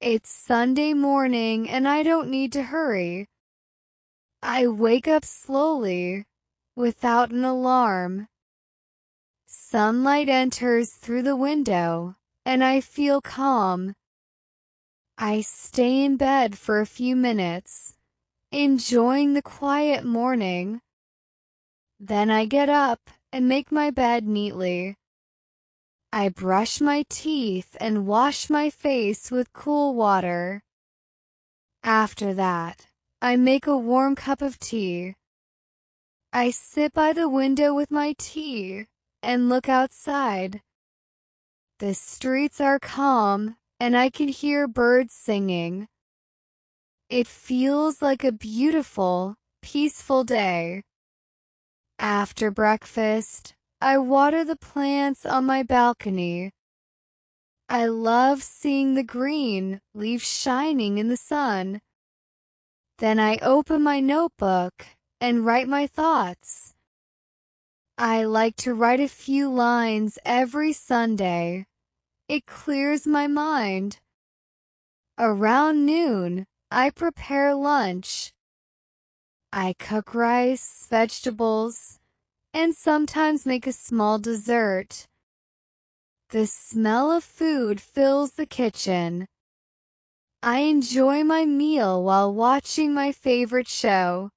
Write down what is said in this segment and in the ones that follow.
It's Sunday morning and I don't need to hurry. I wake up slowly, without an alarm. Sunlight enters through the window, and I feel calm. I stay in bed for a few minutes, enjoying the quiet morning. Then I get up and make my bed neatly. I brush my teeth and wash my face with cool water. After that, I make a warm cup of tea. I sit by the window with my tea and look outside. The streets are calm and I can hear birds singing. It feels like a beautiful, peaceful day. After breakfast, I water the plants on my balcony. I love seeing the green leaves shining in the sun. Then I open my notebook and write my thoughts. I like to write a few lines every Sunday. It clears my mind. Around noon, I prepare lunch. I cook rice, vegetables, and sometimes make a small dessert. The smell of food fills the kitchen. I enjoy my meal while watching my favorite show.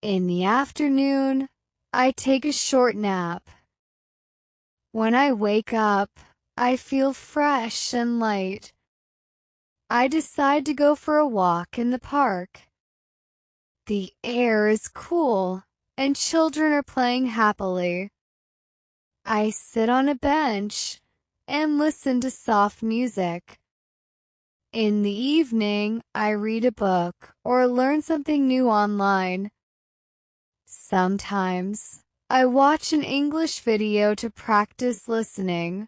In the afternoon, I take a short nap. When I wake up, I feel fresh and light. I decide to go for a walk in the park. The air is cool, and children are playing happily. I sit on a bench and listen to soft music. In the evening, I read a book or learn something new online. Sometimes, I watch an English video to practice listening.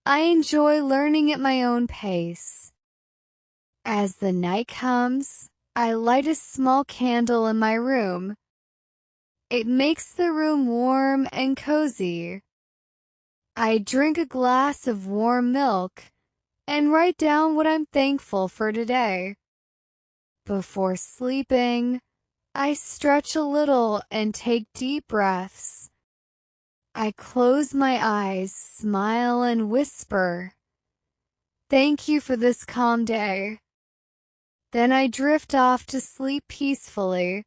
I enjoy learning at my own pace. As the night comes, I light a small candle in my room. It makes the room warm and cozy. I drink a glass of warm milk and write down what I'm thankful for today. Before sleeping, I stretch a little and take deep breaths. I close my eyes, smile, and whisper, "Thank you for this calm day." Then I drift off to sleep peacefully.